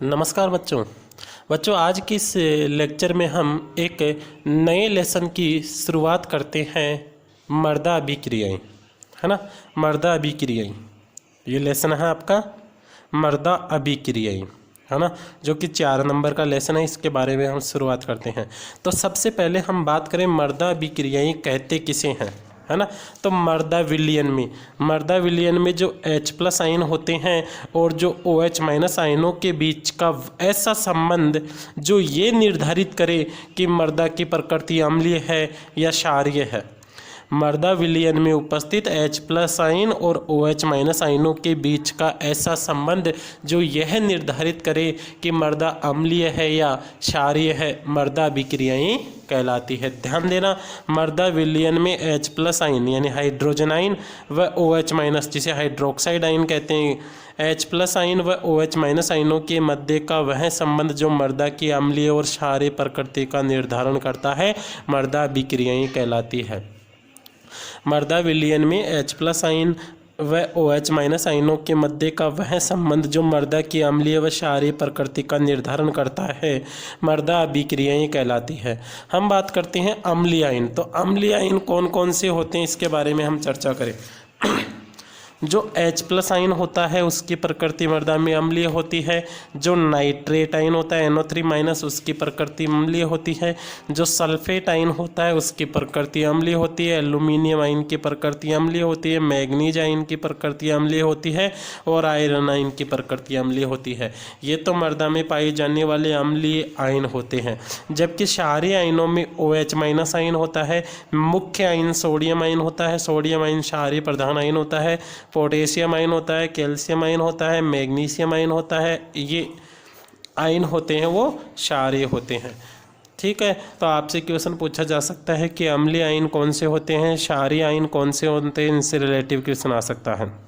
नमस्कार बच्चों आज की इस लेक्चर में हम एक नए लेसन की शुरुआत करते हैं। मर्दा अभिक्रियाएं, है ना। मर्दा अभिक्रियाएं, ये लेसन है आपका मर्दा अभिक्रियाएं, है ना, जो कि 4 नंबर का लेसन है। इसके बारे में हम शुरुआत करते हैं। तो सबसे पहले हम बात करें मर्दा अभिक्रियाएं कहते किसे हैं, है ना। तो मर्दा विलयन में जो H+ आयन होते हैं और जो OH- आयनों के बीच का ऐसा संबंध जो ये निर्धारित करे कि मर्दा की प्रकृति अम्लीय है या क्षारीय है। मर्दा विलयन में उपस्थित H+ आयन और OH- आयनों के बीच का ऐसा संबंध जो यह निर्धारित करे कि मर्दा अम्लीय है या क्षारीय है, मर्दा अभिक्रियाएं कहलाती है। ध्यान देना, मर्दा विलयन में H+ आयन यानी हाइड्रोजन आयन व OH- जिसे हाइड्रोक्साइड आयन कहते हैं, H+ आयन व OH- आयनों के मध्य का वह संबंध जो मर्दा की अम्लीय और क्षारीय प्रकृति का निर्धारण करता है, मर्दा अभिक्रियाएं कहलाती है। मर्दा विलयन में H+ आयन व OH- आयनों के मध्य का वह संबंध जो मर्दा की अम्लीय व क्षारीय प्रकृति का निर्धारण करता है, मर्दा अभिक्रियाएं कहलाती है। हम बात करते हैं अम्लीय आयन। तो अम्लीय आयन कौन कौन से होते हैं, इसके बारे में हम चर्चा करें। जो H+ आयन होता है उसकी प्रकृति मर्दा में अम्लीय होती है। जो नाइट्रेट आयन होता है NO3- उसकी प्रकृति अम्लीय होती है। जो सल्फेट आयन होता है उसकी प्रकृति अम्लीय होती है। एल्यूमिनियम आयन की प्रकृति अम्लीय होती है। मैग्नीज आयन की प्रकृति अम्लीय होती है और आयरन आयन की प्रकृति अम्लीय होती है। ये तो मर्दा में पाए जाने वाले अम्लीय आयन होते हैं। जबकि क्षारीय आयनों में OH- आयन होता है। मुख्य आयन सोडियम आयन होता है। सोडियम आयन क्षारीय प्रधान आयन होता है। पोटेशियम आयन होता है, कैल्शियम आयन होता है, मैग्नीशियम आयन होता है। ये आयन होते हैं वो क्षारीय होते हैं। ठीक है, तो आपसे क्वेश्चन पूछा जा सकता है कि अम्लीय आयन कौन से होते हैं, क्षारीय आयन कौन से होते हैं, इनसे रिलेटिव क्वेश्चन आ सकता है।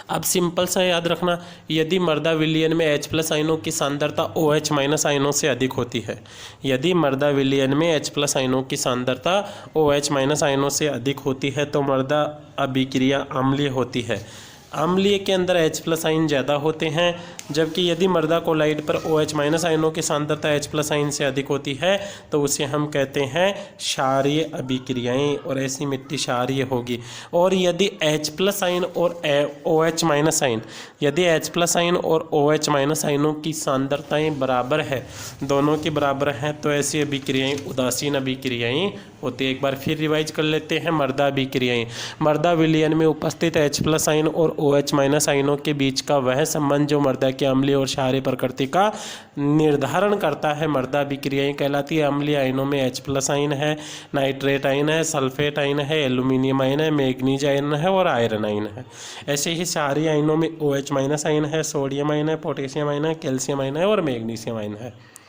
अब सिंपल सा याद रखना, यदि मर्दा विलयन में H+ आयनों की सांद्रता OH- आयनों से अधिक होती है, यदि मर्दा विलयन में H+ आयनों की सांद्रता OH- आयनों से अधिक होती है तो मर्दा अभिक्रिया अम्लीय होती है। अम्लीय के अंदर H+ आयन ज़्यादा होते हैं। जबकि यदि मर्दा कोलाइड पर OH- आयनों की सांद्रता H+ आयन से अधिक होती है तो उसे हम कहते हैं क्षारीय अभिक्रियाएं, और ऐसी मिट्टी क्षारीय होगी। और यदि H+ आयन और OH- आयन यदि H+ आयन और OH- आयनों की सांद्रताएं बराबर है, दोनों की बराबर हैं, तो ऐसी अभिक्रियाएं उदासीन अभिक्रियाएं होती है। एक बार फिर रिवाइज कर लेते हैं। मर्दा अभिक्रियाएं, मर्दा विलयन में उपस्थित H+ आयन और OH- आयनों के बीच का वह संबंध जो मर्दा की अम्लीय और क्षारीय प्रकृति का निर्धारण करता है, मर्दा अभिक्रियाएं कहलाती है। अम्लीय आयनों में H+ आयन है, नाइट्रेट आयन है, सल्फेट आयन है, एल्यूमिनियम आयन है, मैग्नीज आयन है और आयरन आयन है। ऐसे ही क्षारीय आयनों में OH- आयन है, सोडियम आयन है, पोटेशियम आयन है, कैल्शियम आयन है और मैग्नीशियम आयन है।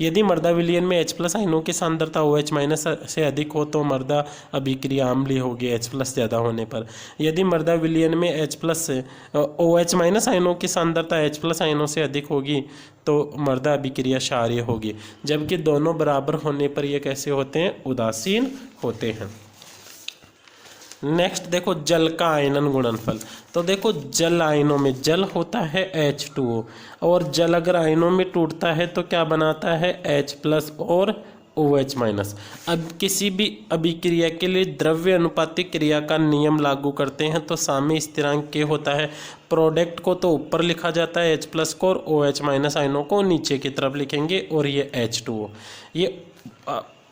यदि मर्दा विलयन में H+ आयनों की सांद्रता OH- से अधिक हो तो मर्दा अभिक्रिया अम्लीय होगी H+ ज़्यादा होने पर। यदि मर्दा विलयन में OH- आयनों की सांद्रता H+ आयनों से अधिक होगी तो मर्दा अभिक्रिया क्षारीय होगी। जबकि दोनों बराबर होने पर ये कैसे होते हैं, उदासीन होते हैं। नेक्स्ट देखो, जल का आयनन गुणनफल। तो देखो, जल आयनों में जल होता है H2O, और जल अगर आयनों में टूटता है तो क्या बनाता है, H+ और OH-। अब किसी भी अभिक्रिया के लिए द्रव्य अनुपातिक क्रिया का नियम लागू करते हैं तो साम्य स्थिरांक K होता है। प्रोडक्ट को तो ऊपर लिखा जाता है H+ को, और OH- आयनों को नीचे की तरफ लिखेंगे, और ये H2O। ये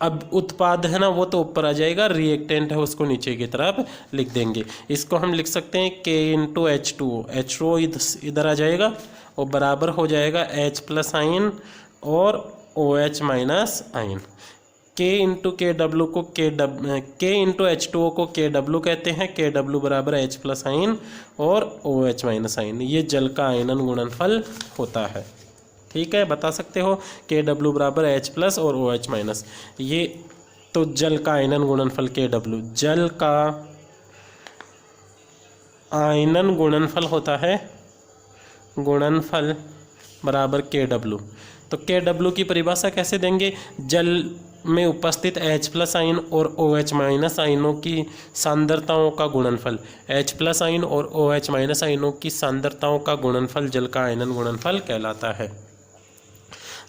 अब उत्पाद है ना, वो तो ऊपर आ जाएगा, रिएक्टेंट है उसको नीचे की तरफ लिख देंगे। इसको हम लिख सकते हैं K × H2O। H2O इधर आ जाएगा और बराबर हो जाएगा H+ आयन और OH- आयन। K × KW को K × H2O को KW कहते हैं। KW बराबर H+ आयन और OH- आयन। ये जल का आयनन गुणनफल होता है। ठीक है, बता सकते हो KW बराबर H+ और OH-। ये तो जल का आयनन गुणनफल KW, जल का आयनन गुणनफल होता है गुणनफल बराबर KW। तो KW की परिभाषा कैसे देंगे, जल में उपस्थित H+ आयन और OH- आयनों की सांद्रताओं का गुणनफल। H+ आयन और OH- आयनों की सांद्रताओं का गुणनफल जल का आयनन गुणनफल कहलाता है।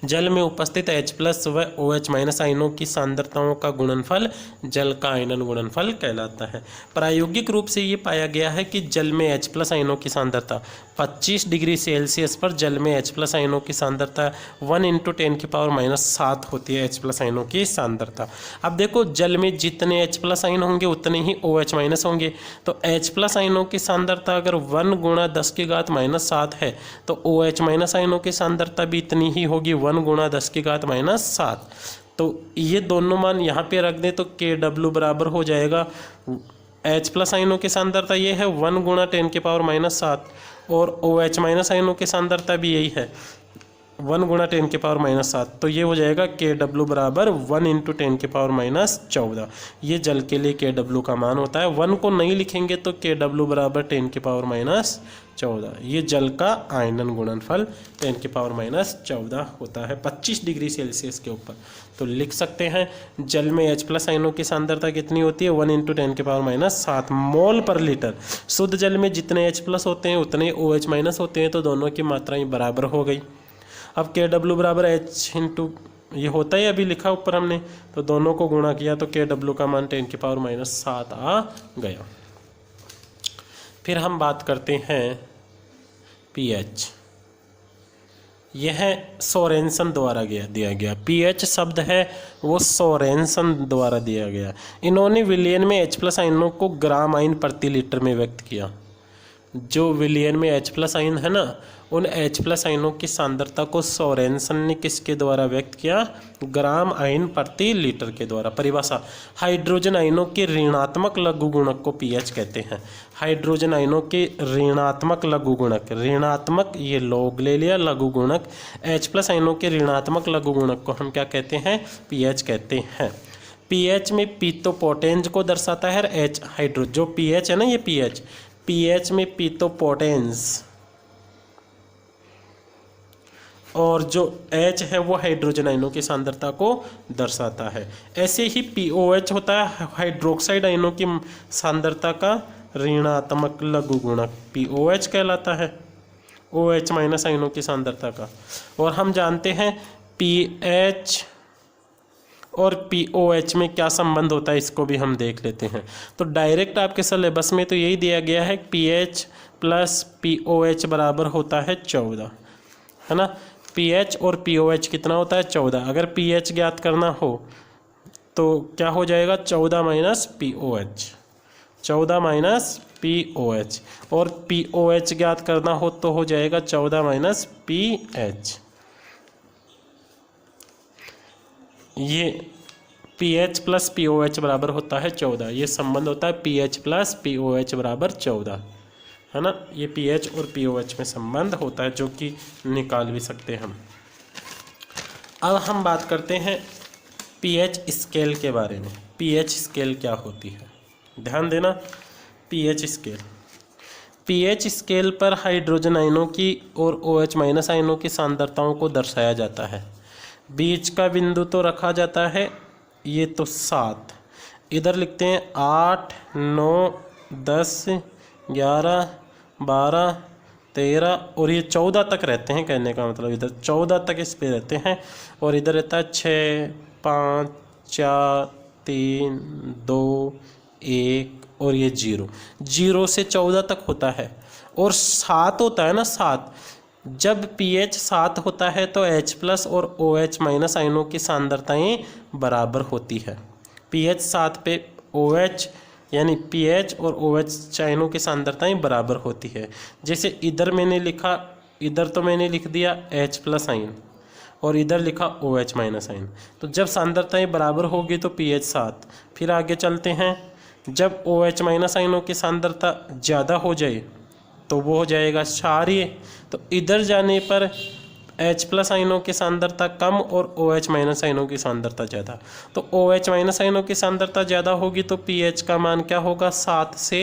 जल में उपस्थित H+ व OH- आयनों की सांद्रताओं का गुणनफल जल का आयनन गुणनफल कहलाता है। प्रायोगिक रूप से ये पाया गया है कि जल में H+ आयनों की सांद्रता 25 डिग्री सेल्सियस पर जल में H+ आयनों की सांद्रता 1 × 10⁻⁷ होती है। H+ आयनों की सांद्रता। अब देखो जल में जितने H+ आयन होंगे उतने ही OH- होंगे, तो H+ आयनों की सांद्रता अगर 1 × 10⁻⁷ है तो OH- आयनों की सांद्रता भी इतनी ही होगी 1 × 10⁻⁷। तो ये दोनों मान यहाँ पे रख दें तो KW बराबर हो जाएगा, H+ आयनों की सांद्रता ये है 1 × 10⁻⁷, और OH- आयनों की सांद्रता भी यही है 1 × 10⁻⁷। तो ये हो जाएगा KW बराबर 1 × 10⁻14। ये जल के लिए KW का मान होता है। 1 को नहीं लिखेंगे तो KW बराबर 10⁻14। ये जल का आयनन गुणनफल 10⁻14 होता है 25 डिग्री सेल्सियस के ऊपर। तो लिख सकते हैं जल में H+ आयनों की सांद्रता कितनी होती है 1 × 10⁻⁷ मोल पर लीटर। शुद्ध जल में जितने H+ होते हैं उतने OH- होते हैं, तो दोनों की मात्राएं बराबर हो गई। अब KW बराबर H × ये होता है अभी लिखा ऊपर हमने, तो दोनों को गुणा किया तो KW का मान 10⁻⁷ आ गया। फिर हम बात करते हैं pH। यह सोरेनसन द्वारा दिया गया pH शब्द है वो सोरेनसन द्वारा दिया गया। इन्होंने विलियन में H+ आयनों को ग्राम आयन प्रति लीटर में व्यक्त किया। जो विलियन में H+ आयन है ना, उन H+ आयनों की सांद्रता को सोरेनसन ने किसके द्वारा व्यक्त किया, ग्राम आयन प्रति लीटर के द्वारा। परिभाषा, हाइड्रोजन आयनों के ऋणात्मक लघु गुणक को pH कहते हैं। हाइड्रोजन आयनों के ऋणात्मक लघु गुणक, ऋणात्मक ये लॉग ले लिया, लघु गुणक, H+ आयनों के ऋणात्मक लघु गुणक को हम क्या कहते हैं, pH कहते हैं। pH में पीटोपोटेंज को दर्शाता है H हाइड्रो, जो pH है ना ये pH में पीटोपोटेंस, और जो H है वो हाइड्रोजन आयनों की सांद्रता को दर्शाता है। ऐसे ही POH होता है हाइड्रोक्साइड आयनों की सांद्रता का ऋणात्मक लघु गुणक, POH कहलाता है OH- आयनों की सांद्रता का। और हम जानते हैं pH और POH में क्या संबंध होता है, इसको भी हम देख लेते हैं। तो डायरेक्ट आपके सिलेबस में तो यही दिया गया है pH + POH बराबर होता है 14, है ना। pH और POH कितना होता है 14। अगर pH ज्ञात करना हो तो क्या हो जाएगा 14 - POH, 14 - POH, और POH ज्ञात करना हो तो हो जाएगा 14 - pH। ये pH + POH बराबर होता है 14। ये संबंध होता है pH + POH बराबर 14, है ना। ये pH और POH में संबंध होता है जो कि निकाल भी सकते हैं हम। अब हम बात करते हैं pH स्केल के बारे में। pH स्केल क्या होती है, ध्यान देना। pH स्केल पर हाइड्रोजन आयनों की और OH- आयनों की सांद्रताओं को दर्शाया जाता है। बीच का बिंदु तो रखा जाता है, ये तो 7, इधर लिखते हैं 8, 9, 10, 11, 12, 13 और ये 14 तक रहते हैं। कहने का मतलब इधर 14 तक इस पे रहते हैं, और इधर रहता है 6, 5, 4, 3, 2, 1 और ये 0 से 14 तक होता है। और 7 होता है ना, 7, जब pH 7 होता है तो H+ और OH- आयनों की सांद्रताएं बराबर होती है। pH 7 पे OH यानी pH और OH आयनों की सांद्रताएं बराबर होती है। जैसे इधर मैंने लिखा, इधर तो मैंने लिख दिया H+ आयन और इधर लिखा OH- आयन। तो जब सांद्रताएं बराबर होगी तो pH 7। फिर आगे चलते हैं, जब OH- आयनों की सांद्रता ज़्यादा हो जाए तो वो हो जाएगा क्षारीय। तो इधर जाने पर H+ आयनों की सांद्रता कम और OH- आयनों की सांद्रता ज़्यादा। तो OH- आयनों की सांद्रता ज़्यादा होगी तो pH का मान क्या होगा, 7 से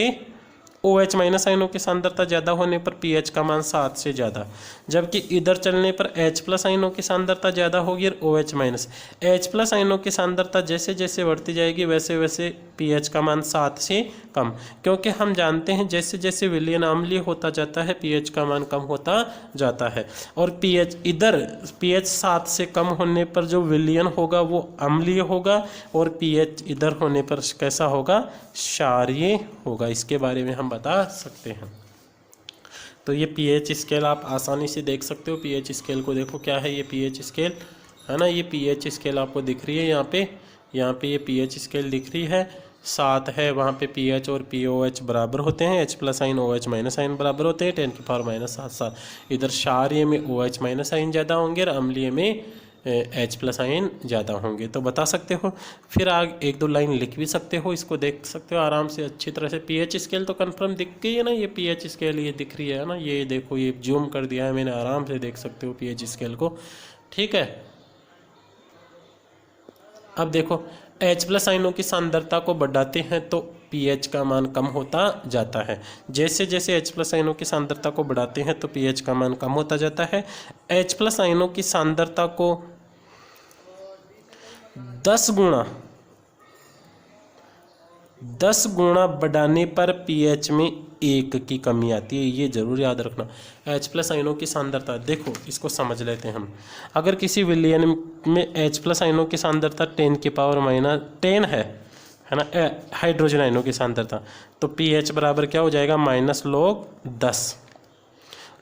OH माइनस आयनों की सांद्रता ज़्यादा होने पर pH का मान 7 से ज़्यादा, जबकि इधर चलने पर H प्लस आयनों की सांद्रता ज़्यादा होगी और OH माइनस। H प्लस आयनों की सांद्रता जैसे जैसे बढ़ती जाएगी वैसे वैसे pH का मान 7 से कम, क्योंकि हम जानते हैं जैसे जैसे विलयन अम्लीय होता जाता है pH का मान कम होता जाता है। और pH इधर pH 7 से कम होने पर जो विलयन होगा वो अम्लीय होगा और pH इधर होने पर कैसा होगा, क्षारीय होगा। इसके बारे में हम बता सकते हैं। तो ये pH स्केल आप आसानी से देख सकते हो। pH स्केल को देखो क्या है, ये pH स्केल है ना, ये pH स्केल आपको दिख रही है यहाँ पे ये pH स्केल दिख रही है। 7 है, वहाँ पे pH और POH बराबर होते हैं, H प्लस आइन OH माइनस आइन बराबर होते हैं 10⁻⁷ इधर क्षारीय में OH माइनस आइन ज़्यादा होंगे और अम्लीय में H प्लस आइन ज़्यादा होंगे। तो बता सकते हो, फिर आगे 1-2 लाइन लिख भी सकते हो, इसको देख सकते हो आराम से अच्छी तरह से। pH स्केल तो कंफर्म दिख गई है ना, ये pH स्केल ये दिख रही है ना, ये देखो ये जूम कर दिया है मैंने, आराम से देख सकते हो pH स्केल को, ठीक है। अब देखो H प्लस आयनों की सांद्रता को बढ़ाते हैं तो pH का मान कम होता जाता है। जैसे जैसे H प्लस आयनों की सांद्रता को बढ़ाते हैं तो pH का मान कम होता जाता है। H प्लस आयनों की सांद्रता को 10 गुणा बढ़ाने पर pH में 1 की कमी आती है, ये जरूर याद रखना। H प्लस आयनों की सांद्रता देखो, इसको समझ लेते हैं हम। अगर किसी विलयन में H प्लस आयनों की सांद्रता 10⁻⁻10 है ना, हाइड्रोजन आयनों की सांद्रता, तो pH बराबर क्या हो जाएगा, -log10।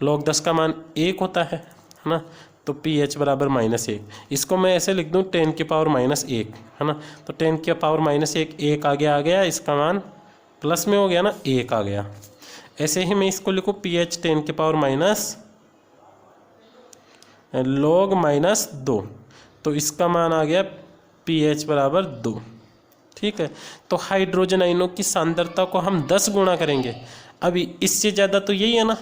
log 10 का मान 1 होता है ना, तो pH बराबर -1। इसको मैं ऐसे लिख दूँ 10⁻⁻1 है ना, तो 10⁻⁻1 1 आ गया, इसका मान प्लस में हो गया ना, 1 आ गया। ऐसे ही मैं इसको लिखूँ pH 10⁻⁻log-2, तो इसका मान आ गया pH बराबर 2, ठीक है। तो हाइड्रोजन आयनों की सांद्रता को हम 10 गुणा करेंगे। अभी इससे ज़्यादा तो यही है ना,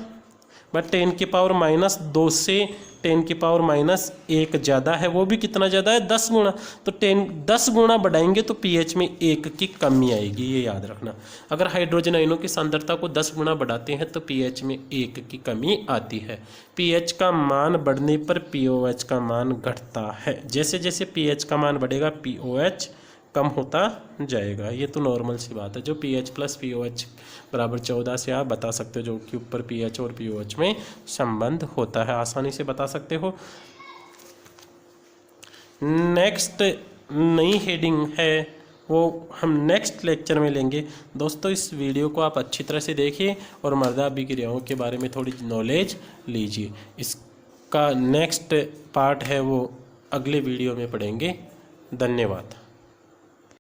बट 10⁻⁻2 से 10⁻⁻1 ज़्यादा है, वो भी कितना ज़्यादा है, 10 गुणा। तो 10 गुणा बढ़ाएंगे तो pH में 1 की कमी आएगी, ये याद रखना। अगर हाइड्रोजन आयनों की सांद्रता को 10 गुणा बढ़ाते हैं तो pH में 1 की कमी आती है। pH का मान बढ़ने पर POH का मान घटता है। जैसे जैसे pH का मान बढ़ेगा POH कम होता जाएगा, ये तो नॉर्मल सी बात है। जो pH प्लस POH बराबर 14 से आप बता सकते हो, जो कि ऊपर pH और POH में संबंध होता है, आसानी से बता सकते हो। नेक्स्ट नई हेडिंग है वो हम नेक्स्ट लेक्चर में लेंगे। दोस्तों इस वीडियो को आप अच्छी तरह से देखिए और मर्दा अभिक्रियाओं के बारे में थोड़ी नॉलेज लीजिए। इसका नेक्स्ट पार्ट है वो अगले वीडियो में पढ़ेंगे। धन्यवाद।